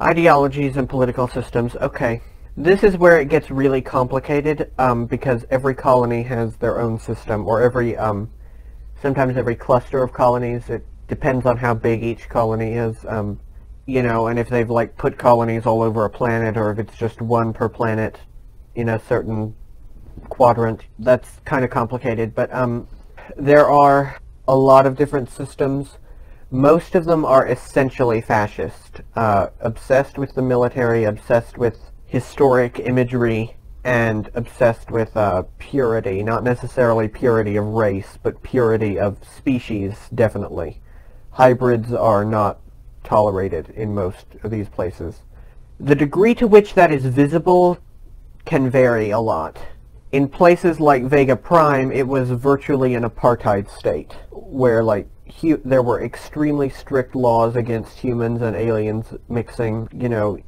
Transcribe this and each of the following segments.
Ideologies and political systems. Okay. This is where it gets really complicated, because every colony has their own system, or sometimes every cluster of colonies. It depends on how big each colony is, and if they've, like, put colonies all over a planet, or if it's just one per planet in a certain quadrant. That's kind of complicated, but there are a lot of different systems. Most of them are essentially fascist, obsessed with the military, obsessed with historic imagery, and obsessed with purity. Not necessarily purity of race, but purity of species, definitely. Hybrids are not tolerated in most of these places. The degree to which that is visible can vary a lot. In places like Vega Prime, it was virtually an apartheid state, where, like, there were extremely strict laws against humans and aliens mixing.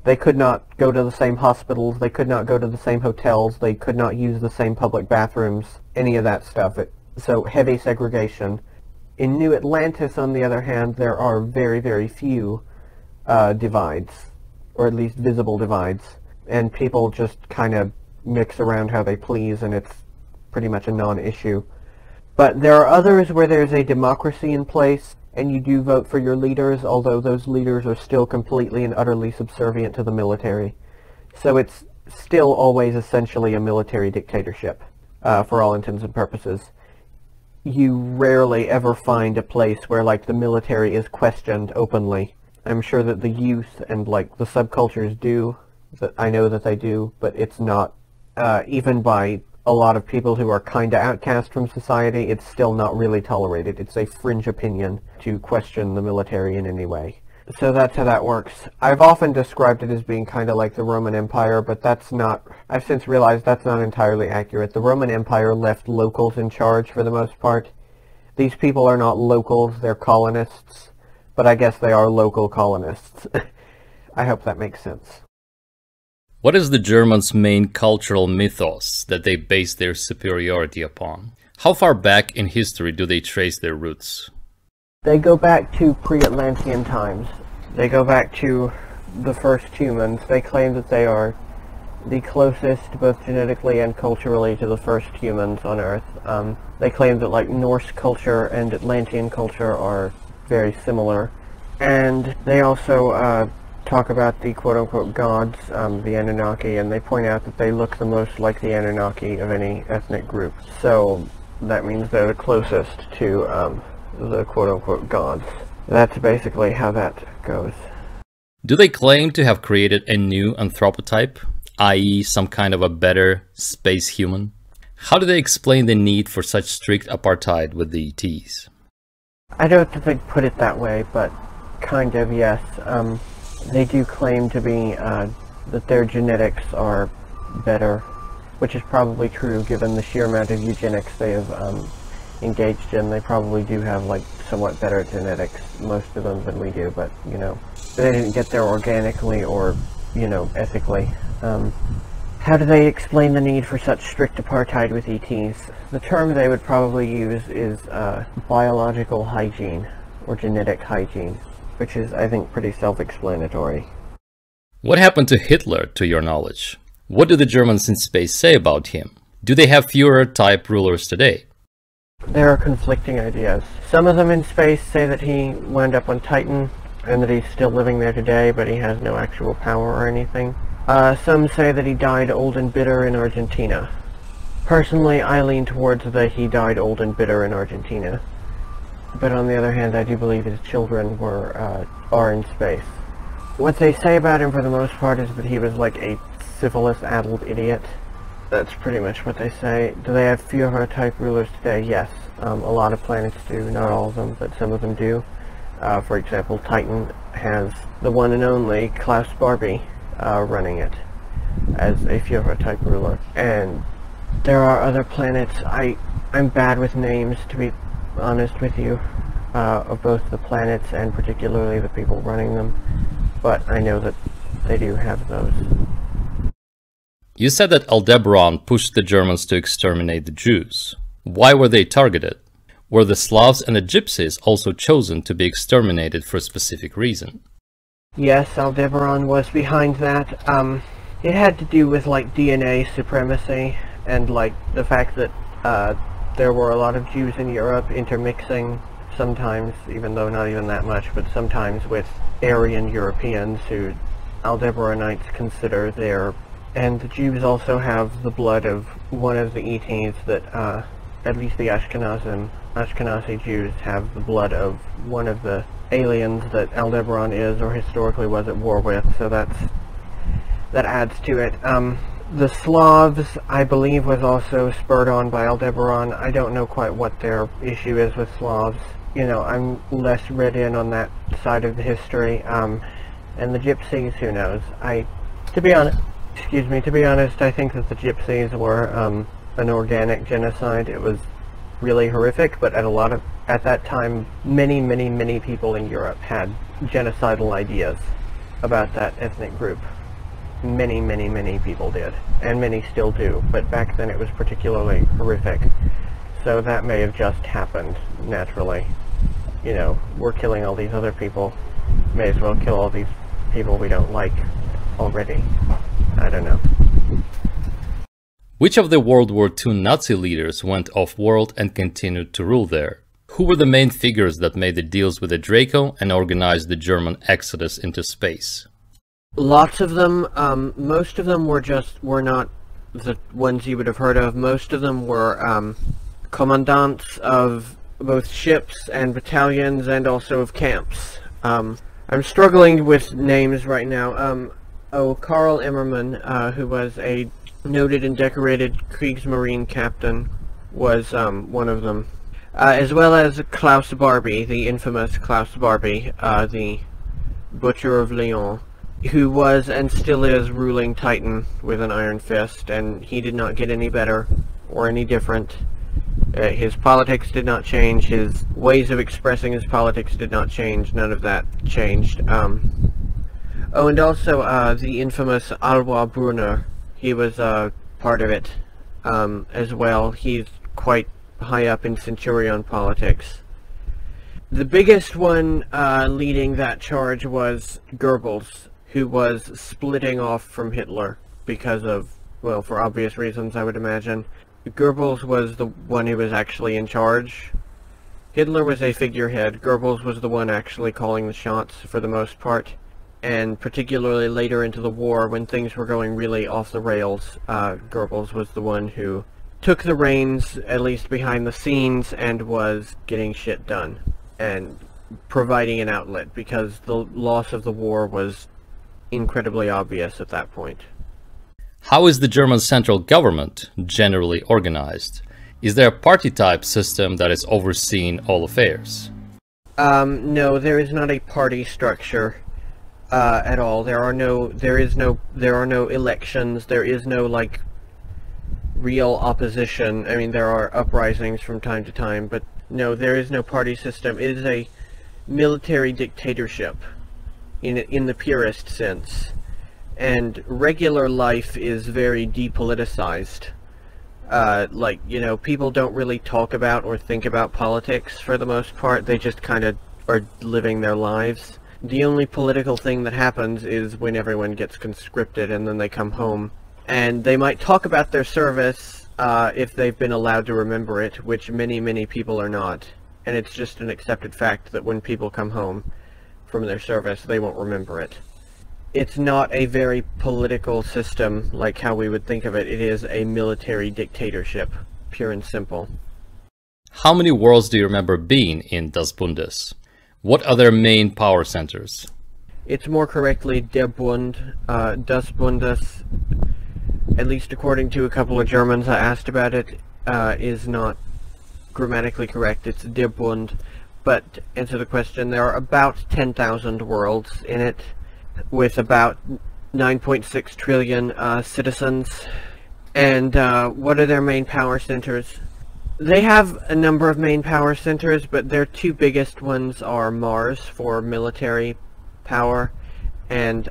They could not go to the same hospitals, they could not go to the same hotels, they could not use the same public bathrooms, any of that stuff. So heavy segregation. In New Atlantis, on the other hand, there are very, very few divides, or at least visible divides, and people just kind of mix around how they please, and it's pretty much a non-issue. But there are others where there's a democracy in place, and you do vote for your leaders, although those leaders are still completely and utterly subservient to the military. So it's still always essentially a military dictatorship, for all intents and purposes. You rarely ever find a place where, like, the military is questioned openly. I'm sure that the youth and, like, the subcultures do, I know that they do, but it's not, even by a lot of people who are kinda outcast from society, it's still not really tolerated. It's a fringe opinion to question the military in any way. So that's how that works. I've often described it as being kinda like the Roman Empire, but that's not, I've since realized that's not entirely accurate. The Roman Empire left locals in charge for the most part. These people are not locals, they're colonists, but I guess they are local colonists. I hope that makes sense. What is the Germans' main cultural mythos that they base their superiority upon? How far back in history do they trace their roots? They go back to pre-Atlantean times. They go back to the first humans. They claim that they are the closest, both genetically and culturally, to the first humans on Earth. They claim that, like, Norse culture and Atlantean culture are very similar. And they also talk about the quote-unquote gods, the Anunnaki, and they point out that they look the most like the Anunnaki of any ethnic group. So that means they're the closest to the quote-unquote gods. That's basically how that goes. Do they claim to have created a new anthropotype, i.e. some kind of a better space human? How do they explain the need for such strict apartheid with the ETs? I don't think they'd put it that way, but kind of, yes. They do claim to be, that their genetics are better, which is probably true given the sheer amount of eugenics they have engaged in. They probably do have, like, somewhat better genetics, most of them, than we do, but, they didn't get there organically or, ethically. How do they explain the need for such strict apartheid with ETs? The term they would probably use is biological hygiene, or genetic hygiene, which is, I think, pretty self-explanatory. What happened to Hitler, to your knowledge? What do the Germans in space say about him? Do they have Führer-type rulers today? There are conflicting ideas. Some of them in space say that he wound up on Titan, and that he's still living there today, but he has no actual power or anything. Some say that he died old and bitter in Argentina. Personally, I lean towards that he died old and bitter in Argentina. But on the other hand, I do believe his children are in space. What they say about him for the most part is that he was like a syphilis-addled idiot. That's pretty much what they say. Do they have Führer-type rulers today? Yes. A lot of planets do, not all of them, but some of them do. For example, Titan has the one and only Klaus Barbie running it as a Führer-type ruler. And there are other planets. I'm bad with names, to be honest with you, of both the planets and particularly the people running them, but I know that they do have those. You said that Aldebaran pushed the Germans to exterminate the Jews. Why were they targeted? Were the Slavs and the Gypsies also chosen to be exterminated for a specific reason? Yes, Aldebaran was behind that. It had to do with like DNA supremacy and like the fact that there were a lot of Jews in Europe intermixing sometimes, even though not even that much, but sometimes with Aryan Europeans who Aldebaranites consider their... And the Jews also have the blood of one of the ETs that, at least the Ashkenazi Jews have the blood of one of the aliens that Aldebaran is or historically was at war with, so that adds to it. The Slavs, I believe, was also spurred on by Aldebaran. I don't know quite what their issue is with Slavs. You know, I'm less read in on that side of the history. And the Gypsies, who knows? To be honest, I think that the Gypsies were an organic genocide. It was really horrific, but at that time, many people in Europe had genocidal ideas about that ethnic group. Many people did, and many still do, but back then it was particularly horrific. So that may have just happened naturally. You know, we're killing all these other people, may as well kill all these people we don't like already. I don't know. Which of the World War II Nazi leaders went off-world and continued to rule there? Who were the main figures that made the deals with the Draco and organized the German exodus into space? Lots of them. Most of them were not the ones you would have heard of. Most of them were commandants of both ships and battalions and also of camps. I'm struggling with names right now. Karl Immermann, who was a noted and decorated Kriegsmarine captain, was one of them. As well as Klaus Barbie, the infamous Klaus Barbie, the Butcher of Lyon, who was and still is ruling Titan with an iron fist, and he did not get any better or any different. His politics did not change, his ways of expressing his politics did not change, none of that changed. Oh, and also the infamous Alois Brunner, he was part of it as well. He's quite high up in Centurion politics. The biggest one leading that charge was Goebbels, who was splitting off from Hitler because of, well, for obvious reasons, I would imagine. Goebbels was the one who was actually in charge. Hitler was a figurehead. Goebbels was the one actually calling the shots for the most part. And particularly later into the war, when things were going really off the rails, Goebbels was the one who took the reins, at least behind the scenes, and was getting shit done and providing an outlet, because the loss of the war was incredibly obvious at that point. How is the German central government generally organized? Is there a party-type system that is overseeing all affairs? No, there is not a party structure at all. There are no elections. There is no like real opposition. I mean, there are uprisings from time to time, but no, there is no party system. It is a military dictatorship in the purest sense. And regular life is very depoliticized. Like, you know, people don't really talk about or think about politics for the most part. They just kind of are living their lives. The only political thing that happens is when everyone gets conscripted and then they come home. And they might talk about their service if they've been allowed to remember it, which many people are not. And it's just an accepted fact that when people come home from their service, they won't remember it. It's not a very political system like how we would think of it. It is a military dictatorship, pure and simple. How many worlds do you remember being in Das Bundes? What are their main power centers? It's more correctly Der Bund. Das Bundes, at least according to a couple of Germans I asked about it, is not grammatically correct. It's Der Bund. But to answer the question, there are about 10,000 worlds in it, with about 9.6 trillion citizens. And what are their main power centers? They have a number of main power centers, but their two biggest ones are Mars for military power, and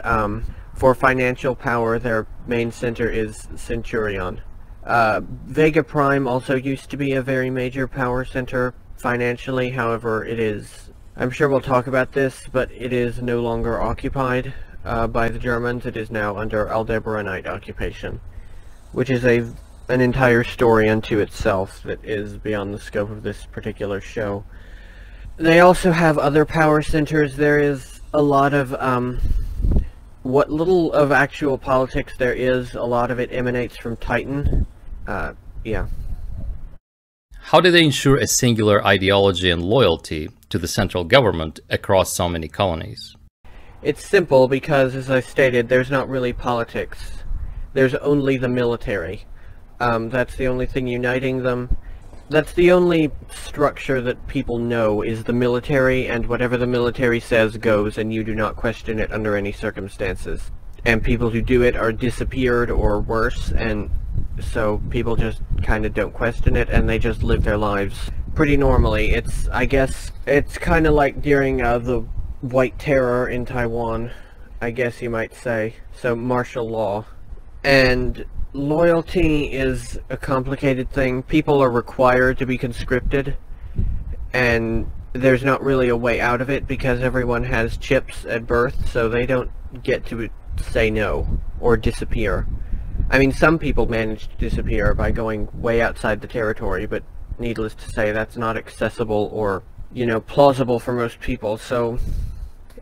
for financial power their main center is Centurion. Vega Prime also used to be a very major power center financially, however it is I'm sure we'll talk about this, but it is no longer occupied by the Germans. It is now under Aldebaranite occupation, which is an entire story unto itself that is beyond the scope of this particular show. They also have other power centers. There is a lot of, what little of actual politics there is, a lot of it emanates from Titan. Yeah. How do they ensure a singular ideology and loyalty to the central government across so many colonies? It's simple because, as I stated, there's not really politics. There's only the military. That's the only thing uniting them. That's the only structure that people know is the military, and whatever the military says goes, and you do not question it under any circumstances. And people who do it are disappeared or worse, and so people just kind of don't question it, and they just live their lives pretty normally. I guess, it's kind of like during the White Terror in Taiwan, I guess you might say. So, martial law. And loyalty is a complicated thing. People are required to be conscripted, and there's not really a way out of it because everyone has chips at birth, so they don't get to say no or disappear. I mean, some people manage to disappear by going way outside the territory, but needless to say, that's not accessible or, you know, plausible for most people. So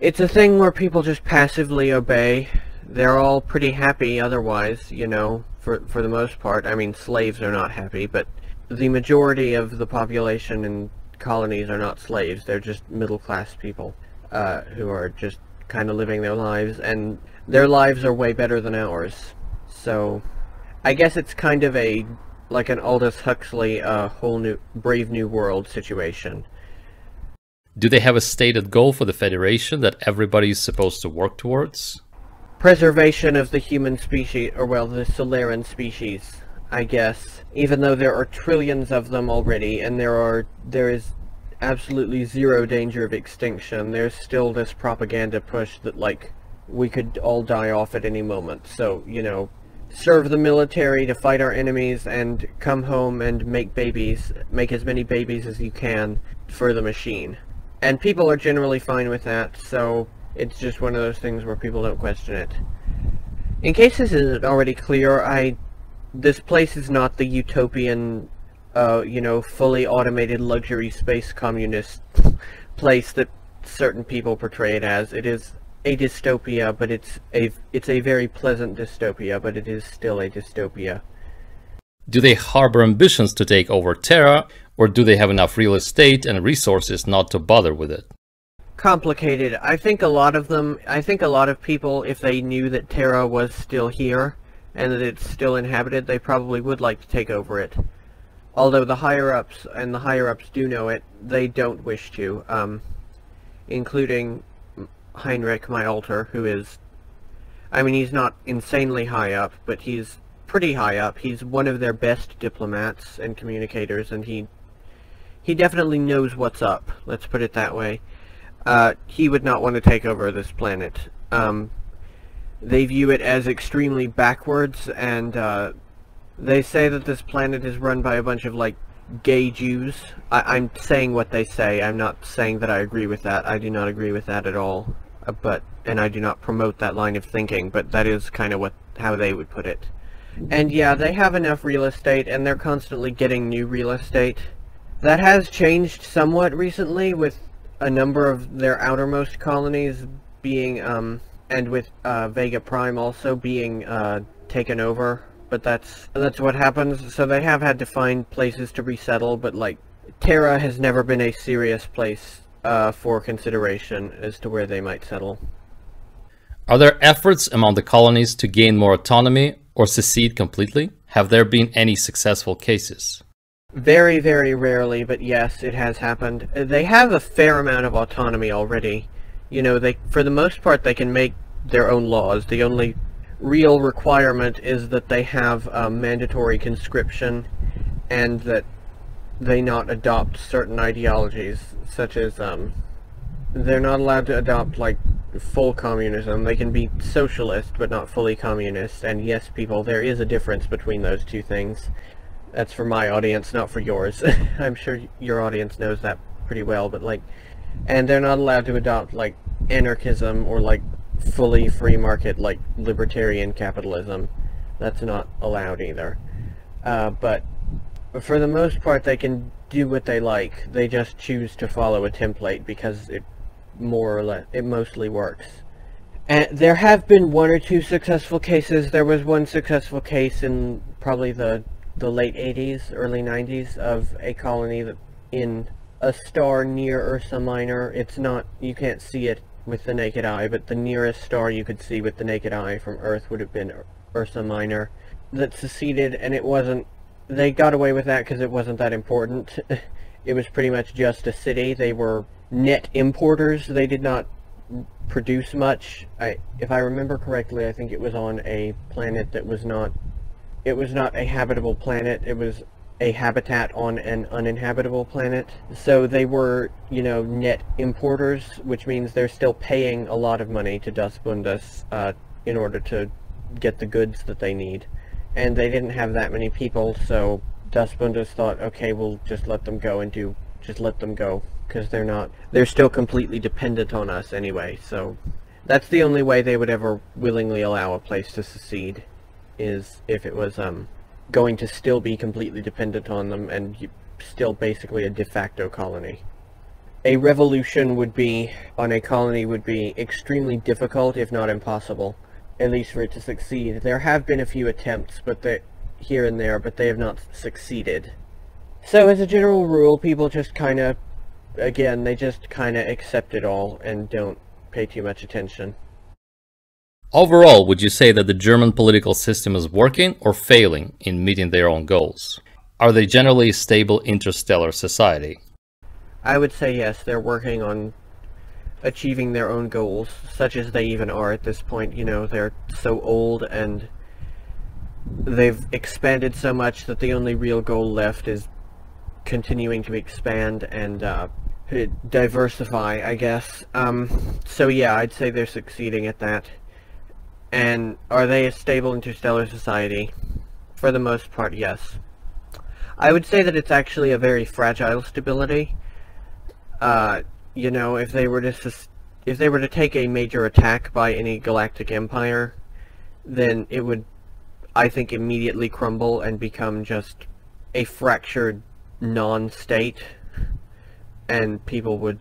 it's a thing where people just passively obey. They're all pretty happy otherwise, you know, for the most part. I mean, slaves are not happy, but the majority of the population in colonies are not slaves. They're just middle-class people who are just kind of living their lives, and their lives are way better than ours. So I guess it's kind of like an Aldous Huxley whole new Brave New World situation. Do they have a stated goal for the Federation that everybody is supposed to work towards? Preservation of the human species, or well, the Solarian species, I guess. Even though there are trillions of them already, and there is absolutely zero danger of extinction, there's still this propaganda push that, like, we could all die off at any moment. So, you know, serve the military to fight our enemies and come home and make babies, make as many babies as you can for the machine. And people are generally fine with that, so it's just one of those things where people don't question it. In case this isn't already clear, this place is not the utopian, you know, fully automated luxury space communist place that certain people portray it as. It is a dystopia, but it's a very pleasant dystopia, but it is still a dystopia. Do they harbor ambitions to take over Terra, or do they have enough real estate and resources not to bother with it? Complicated. I think a lot of people, if they knew that Terra was still here and that it's still inhabited, they probably would like to take over it. Although the higher-ups, and the higher-ups do know it, they don't wish to, including Heinrich, my alter, who is, I mean, he's not insanely high up, but he's pretty high up. He's one of their best diplomats and communicators, and he definitely knows what's up, let's put it that way. He would not want to take over this planet. They view it as extremely backwards, and they say that this planet is run by a bunch of, like, gay Jews. I'm saying what they say. I'm not saying that I agree with that. I do not agree with that at all. And I do not promote that line of thinking, but that is kind of how they would put it. And yeah, they have enough real estate, and they're constantly getting new real estate. That has changed somewhat recently, with a number of their outermost colonies being, and with Vega Prime also being taken over. But that's what happens. So they have had to find places to resettle, but, like, Terra has never been a serious place for consideration as to where they might settle. Are there efforts among the colonies to gain more autonomy or secede completely? Have there been any successful cases? Very, very rarely, but yes, it has happened. They have a fair amount of autonomy already. You know, for the most part, they can make their own laws. The only real requirement is that they have mandatory conscription, and that they not adopt certain ideologies, such as they're not allowed to adopt, like, full communism. They can be socialist but not fully communist. And yes, people, there is a difference between those two things. That's for my audience, not for yours. I'm sure your audience knows that pretty well, but, like, And they're not allowed to adopt, like, anarchism or, like, fully free market, like, libertarian capitalism. That's not allowed either. But for the most part, they can do what they like. They just choose to follow a template because it more or less, it mostly works. And there have been one or two successful cases. There was one successful case in probably the late 80s, early 90s of a colony that in a star near Ursa Minor. It's not, you can't see it with the naked eye, but the nearest star you could see with the naked eye from Earth would have been Ursa Minor, that seceded, and it wasn't, they got away with that because it wasn't that important. It was pretty much just a city. They were net importers. They did not produce much. If I remember correctly, I think it was on a planet that was not, it was not a habitable planet. It was a habitat on an uninhabitable planet. So they were, you know, net importers, which means they're still paying a lot of money to Das Bundes in order to get the goods that they need. And they didn't have that many people, so Das Bundes thought, okay, we'll just let them go and just let them go, because they're still completely dependent on us anyway. So that's the only way they would ever willingly allow a place to secede, is if it was going to still be completely dependent on them and still basically a de facto colony. A revolution would be, on a colony, would be extremely difficult, if not impossible, at least for it to succeed. There have been a few attempts, but here and there, but they have not succeeded. So as a general rule, people just kind of, again, they just kind of accept it all and don't pay too much attention. Overall, would you say that the German political system is working or failing in meeting their own goals? Are they generally a stable interstellar society? I would say yes, they're working on achieving their own goals, such as they even are at this point. You know, they're so old and they've expanded so much that the only real goal left is continuing to expand and diversify, I guess. So yeah, I'd say they're succeeding at that. And are they a stable interstellar society? For the most part, yes. I would say that it's actually a very fragile stability. You know, if they were to take a major attack by any galactic empire, then it would, I think, immediately crumble and become just a fractured non-state, and people would,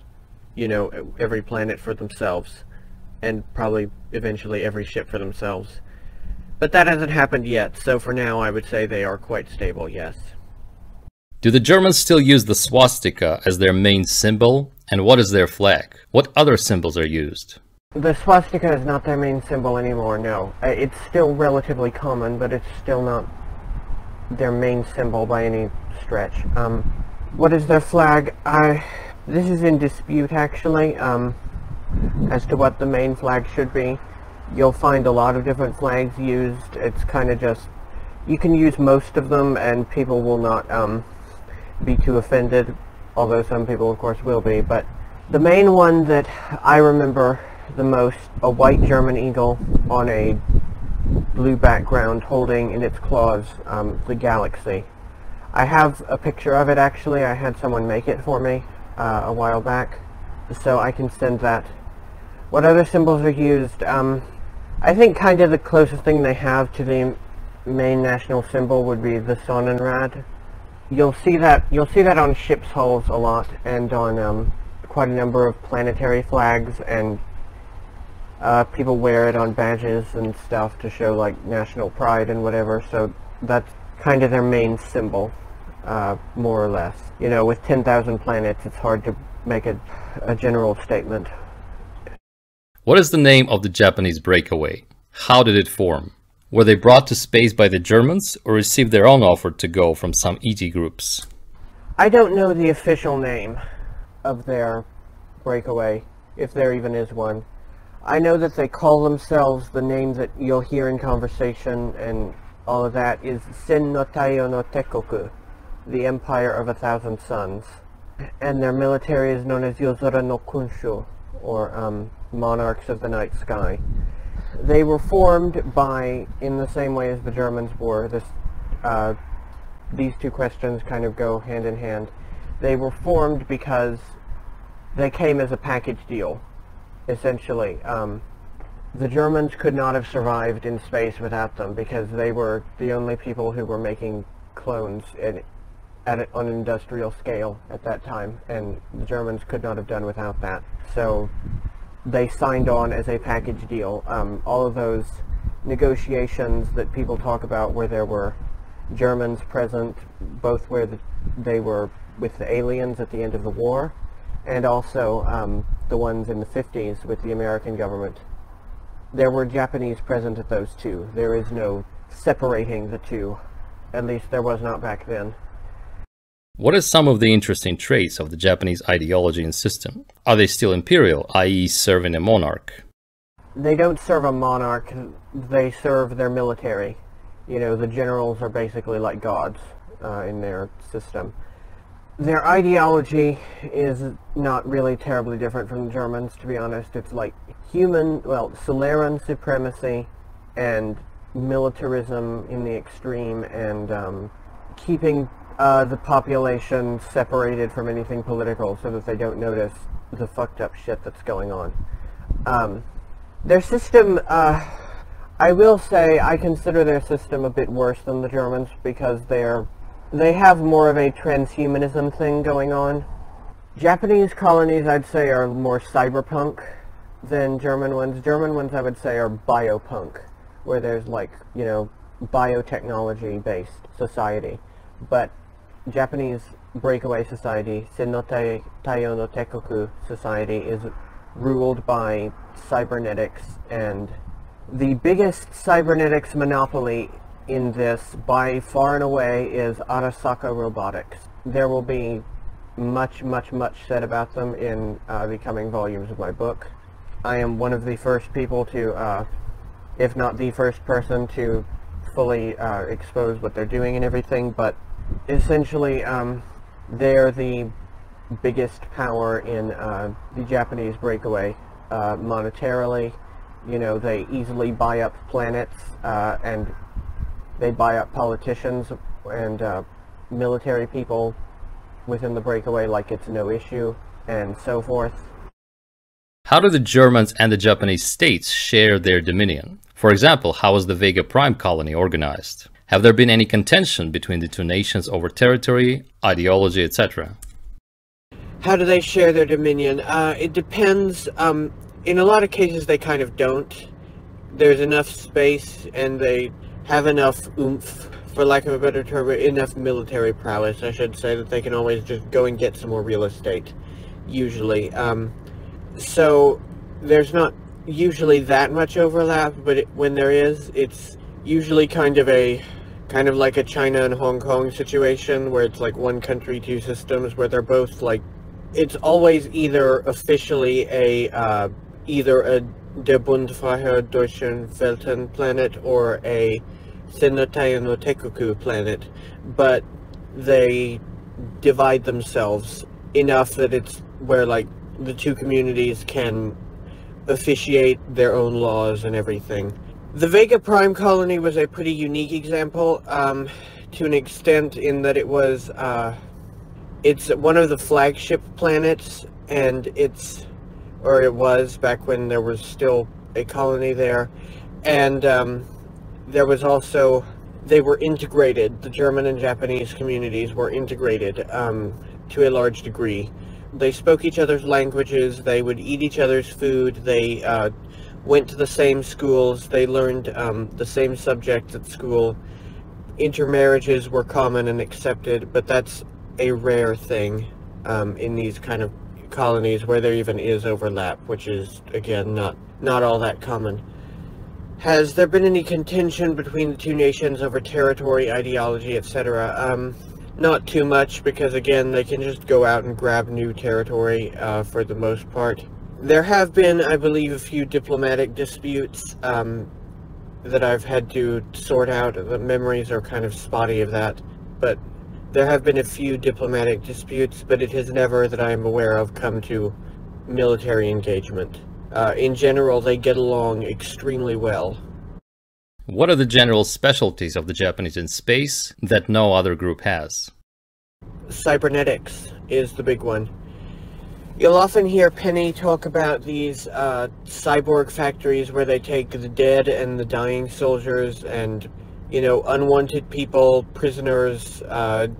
you know, every planet for themselves, and probably eventually every ship for themselves. But that hasn't happened yet, so for now I would say they are quite stable, yes. Do the Germans still use the swastika as their main symbol? And what is their flag? What other symbols are used? The swastika is not their main symbol anymore, no. It's still relatively common, but it's still not their main symbol by any stretch. What is their flag? This is in dispute, actually, as to what the main flag should be. You'll find a lot of different flags used. It's kind of just, you can use most of them and people will not be too offended, although some people of course will be. But the main one that I remember the most, a white German eagle on a blue background holding in its claws the galaxy. I have a picture of it, actually. I had someone make it for me a while back, so I can send that. What other symbols are used? I think kind of the closest thing they have to the main national symbol would be the Sonnenrad. You'll see that on ships' hulls a lot, and on quite a number of planetary flags, and people wear it on badges and stuff to show like national pride and whatever. So that's kind of their main symbol, more or less. You know, with 10,000 planets, it's hard to make a general statement. What is the name of the Japanese breakaway? How did it form? Were they brought to space by the Germans or received their own offer to go from some ET groups? I don't know the official name of their breakaway, if there even is one. I know that they call themselves, the name that you'll hear in conversation and all of that is Sen no Taiyo no Tekkoku, the Empire of 1,000 Suns. And their military is known as Yozora no Kunshu, or Monarchs of the Night Sky. They were formed by, in the same way as the Germans were, these two questions kind of go hand in hand. They were formed because they came as a package deal, essentially. The Germans could not have survived in space without them because they were the only people who were making clones on an industrial scale at that time, and the Germans could not have done without that. So they signed on as a package deal. All of those negotiations that people talk about where there were Germans present, both where they were with the aliens at the end of the war, and also the ones in the 50s with the American government. There were Japanese present at those two. There is no separating the two. At least there was not back then. What are some of the interesting traits of the Japanese ideology and system? Are they still imperial, i.e. serving a monarch? They don't serve a monarch, they serve their military. You know, the generals are basically like gods in their system. Their ideology is not really terribly different from the Germans, to be honest. It's like Solarian supremacy and militarism in the extreme, and keeping the population separated from anything political so that they don't notice the fucked up shit that's going on. Their system, I will say, I consider their system a bit worse than the Germans because they have more of a transhumanism thing going on. Japanese colonies, I'd say, are more cyberpunk than German ones. German ones, I would say, are biopunk, where there's like, you know, biotechnology-based society. But Japanese breakaway society, Sennotai Taiyo no Tekoku society, is ruled by cybernetics, and the biggest cybernetics monopoly in this, by far and away, is Arasaka Robotics. There will be much said about them in the coming volumes of my book. I am one of the first people to, if not the first person, to fully expose what they're doing and everything, but essentially they're the biggest power in the Japanese breakaway monetarily. You know, they easily buy up planets, and they buy up politicians and military people within the breakaway like it's no issue, and so forth. How do the Germans and the Japanese states share their dominion? For example, how is the Vega Prime colony organized? Have there been any contention between the two nations over territory, ideology, etc.? How do they share their dominion? It depends. In a lot of cases they kind of don't. There's enough space and they have enough oomph, for lack of a better term, enough military prowess, I should say, that they can always just go and get some more real estate, usually. So there's not usually that much overlap, but when there is, it's usually kind of like a China and Hong Kong situation, where it's like one country, two systems, where they're both like, it's always either officially either a Der Bundfreier Deutschen Welten planet or a Sennotai no Tekoku planet, but they divide themselves enough that it's where like the two communities can officiate their own laws and everything. The Vega Prime colony was a pretty unique example to an extent, in that it's one of the flagship planets, and it was back when there was still a colony there, and there was also, they were integrated, the German and Japanese communities were integrated to a large degree. They spoke each other's languages, they would eat each other's food, they went to the same schools, they learned the same subjects at school. Intermarriages were common and accepted, but that's a rare thing in these kind of colonies where there even is overlap, which is, again, not all that common. Has there been any contention between the two nations over territory, ideology, etc.? Not too much, because again, they can just go out and grab new territory for the most part. There have been, I believe, a few diplomatic disputes that I've had to sort out. The memories are kind of spotty of that, but there have been a few diplomatic disputes, but it has never, that I am aware of, come to military engagement. In general, they get along extremely well. What are the general specialties of the Japanese in space that no other group has? Cybernetics is the big one. You'll often hear Penny talk about these cyborg factories where they take the dead and the dying soldiers and, you know, unwanted people, prisoners,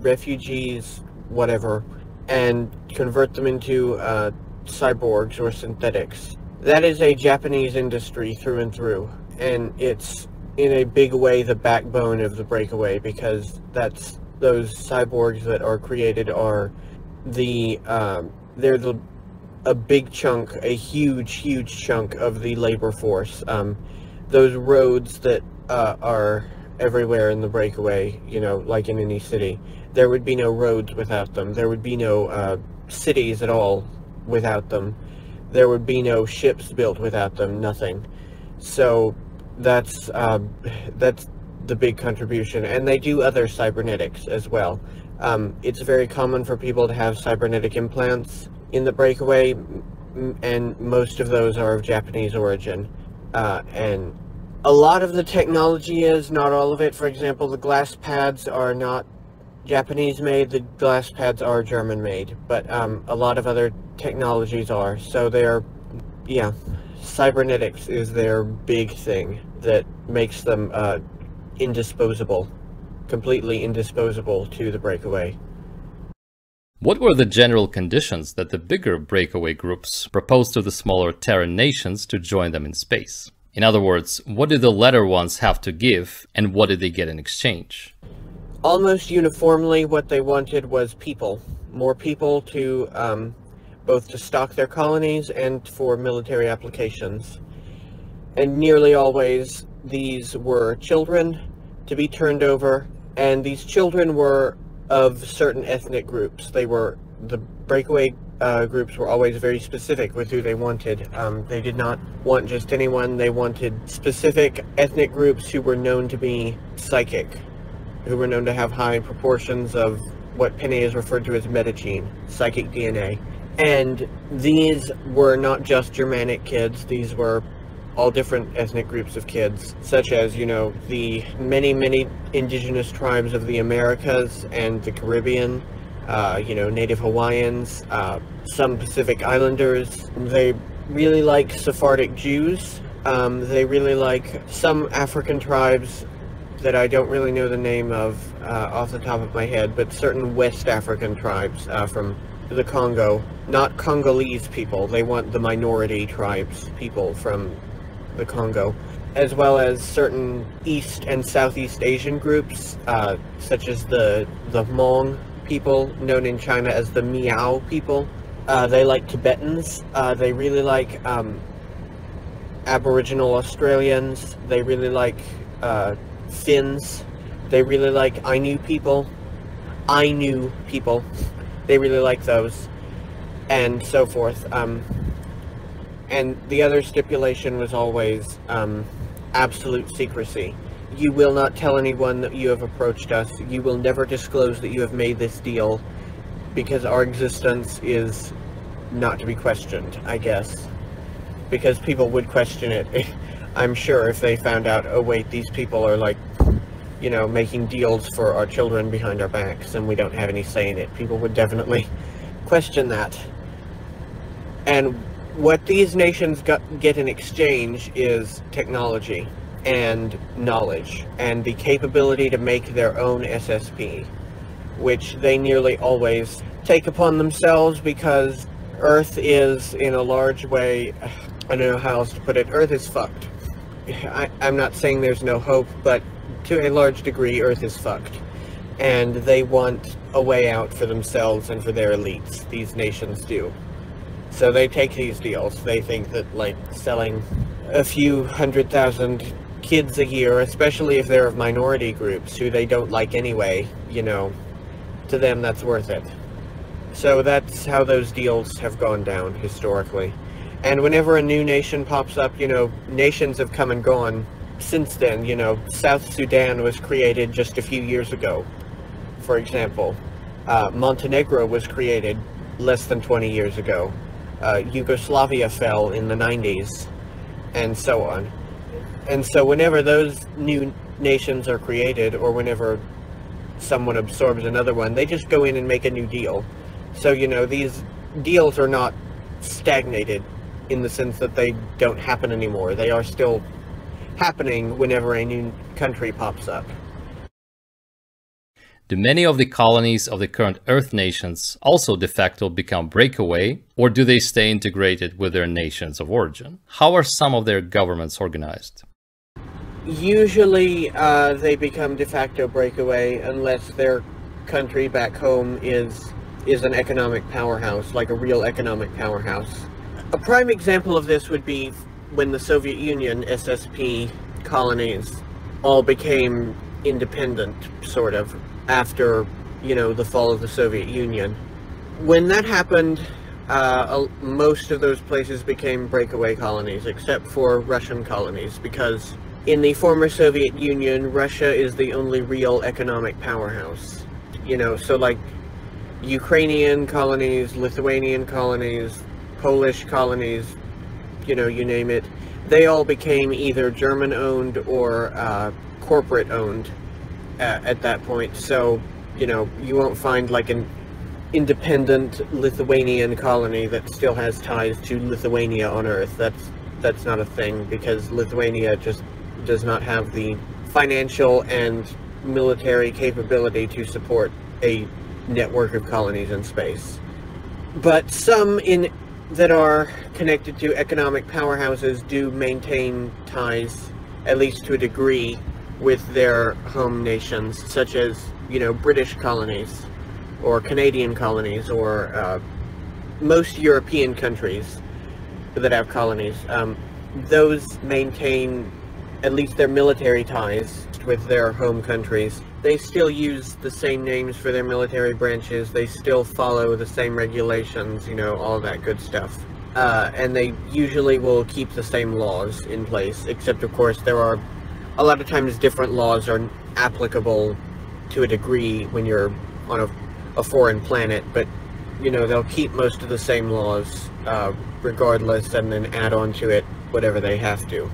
refugees, whatever, and convert them into cyborgs or synthetics. That is a Japanese industry through and through, and it's in a big way the backbone of the breakaway, because that's those cyborgs that are created are they're a big chunk, a huge chunk of the labor force. Those roads that are everywhere in the breakaway, you know, like in any city, there would be no roads without them. There would be no cities at all without them. There would be no ships built without them. Nothing. So that's the big contribution, and they do other cybernetics as well. It's very common for people to have cybernetic implants in the breakaway, and most of those are of Japanese origin. And a lot of the technology is, not all of it. For example, the glass pads are not Japanese made, the glass pads are German made, but a lot of other technologies are. So they're, yeah, cybernetics is their big thing that makes them indisposable, completely indisposable to the breakaway. What were the general conditions that the bigger breakaway groups proposed to the smaller Terran nations to join them in space? In other words, what did the latter ones have to give, and what did they get in exchange? Almost uniformly, what they wanted was people. More people to both to stock their colonies and for military applications. And nearly always these were children to be turned over, and these children were of certain ethnic groups. The breakaway groups were always very specific with who they wanted. They did not want just anyone. They wanted specific ethnic groups who were known to be psychic, who were known to have high proportions of what Penny has referred to as metagene, psychic DNA. And these were not just Germanic kids. These were all different ethnic groups of kids, such as, you know, the many indigenous tribes of the Americas and the Caribbean, you know, Native Hawaiians, some Pacific Islanders. They really like Sephardic Jews. They really like some African tribes that I don't really know the name of off the top of my head, but certain West African tribes from the Congo. Not Congolese people. They want the minority tribes, people from the Congo, as well as certain East and Southeast Asian groups, such as the Hmong people, known in China as the Miao people. They like Tibetans. They really like Aboriginal Australians. They really like Finns. They really like Ainu people. They really like those, and so forth. And the other stipulation was always absolute secrecy. You will not tell anyone that you have approached us. You will never disclose that you have made this deal, because our existence is not to be questioned, I guess. Because people would question it, I'm sure, if they found out, oh wait, these people are like, you know, making deals for our children behind our backs and we don't have any say in it. People would definitely question that. And what these nations get in exchange is technology and knowledge and the capability to make their own SSP, which they nearly always take upon themselves, because Earth is, in a large way, I don't know how else to put it, Earth is fucked. I'm not saying there's no hope, but to a large degree, Earth is fucked. And they want a way out for themselves and for their elites. These nations do. So they take these deals. They think that, like, selling a few 100,000 kids a year, especially if they're of minority groups who they don't like anyway, you know, to them that's worth it. So that's how those deals have gone down historically. And whenever a new nation pops up, you know, nations have come and gone since then. You know, South Sudan was created just a few years ago, for example. Montenegro was created less than 20 years ago. Yugoslavia fell in the 90s, and so on. And so whenever those new nations are created, or whenever someone absorbs another one, they just go in and make a new deal. So, you know, these deals are not stagnated in the sense that they don't happen anymore. They are still happening whenever a new country pops up. Do many of the colonies of the current Earth nations also de facto become breakaway, or do they stay integrated with their nations of origin? How are some of their governments organized? Usually they become de facto breakaway unless their country back home is an economic powerhouse, like a real economic powerhouse. A prime example of this would be when the Soviet Union SSP colonies all became independent, sort of, after, the fall of the Soviet Union. When that happened, most of those places became breakaway colonies, except for Russian colonies, because in the former Soviet Union, Russia is the only real economic powerhouse. So like Ukrainian colonies, Lithuanian colonies, Polish colonies, you name it, they all became either German-owned or corporate-owned at that point. So, you won't find like an independent Lithuanian colony that still has ties to Lithuania on Earth. That's not a thing, because Lithuania just does not have the financial and military capability to support a network of colonies in space. But some that are connected to economic powerhouses do maintain ties, at least to a degree, with their home nations, such as, British colonies, or Canadian colonies, or most European countries that have colonies. Those maintain at least their military ties with their home countries. They still use the same names for their military branches, they still follow the same regulations, all that good stuff. And they usually will keep the same laws in place, except of course there are a lot of times different laws are applicable to a degree when you're on a foreign planet, but they'll keep most of the same laws regardless, and then add on to it whatever they have to.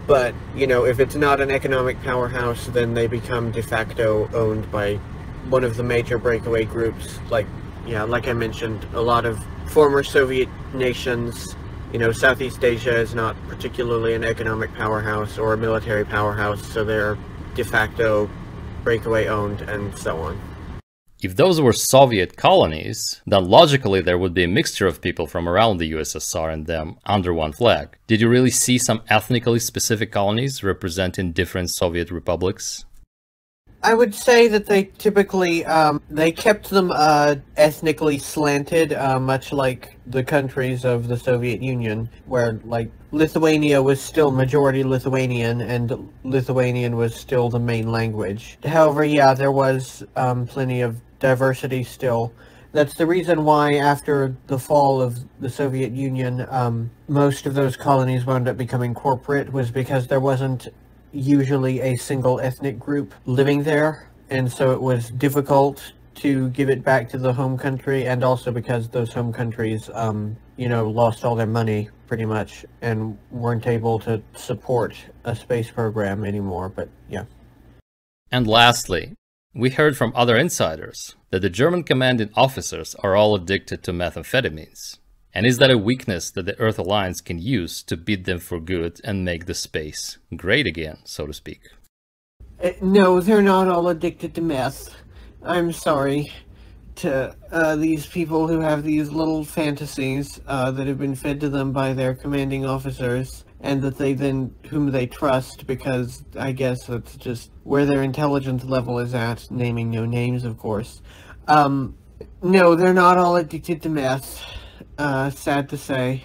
But, if it's not an economic powerhouse, then they become de facto owned by one of the major breakaway groups, like I mentioned, a lot of former Soviet nations. Southeast Asia is not particularly an economic powerhouse or a military powerhouse, so they're de facto breakaway owned, and so on. If those were Soviet colonies, then logically there would be a mixture of people from around the USSR and them under one flag. Did you really see some ethnically specific colonies representing different Soviet republics? I would say that they typically, they kept them ethnically slanted, much like the countries of the Soviet Union, where, like, Lithuania was still majority Lithuanian, and Lithuanian was still the main language. However, yeah, there was plenty of diversity still. That's the reason why, after the fall of the Soviet Union, most of those colonies wound up becoming corporate, was because there wasn't usually a single ethnic group living there, and so it was difficult to give it back to the home country, and also because those home countries, lost all their money pretty much and weren't able to support a space program anymore, but yeah. And lastly, we heard from other insiders that the German commanding officers are all addicted to methamphetamines. And is that a weakness that the Earth Alliance can use to beat them for good and make the space great again, so to speak? No, they're not all addicted to meth. I'm sorry to these people who have these little fantasies that have been fed to them by their commanding officers, and that whom they trust, because I guess that's just where their intelligence level is at, naming no names, of course. No, they're not all addicted to meth. Sad to say.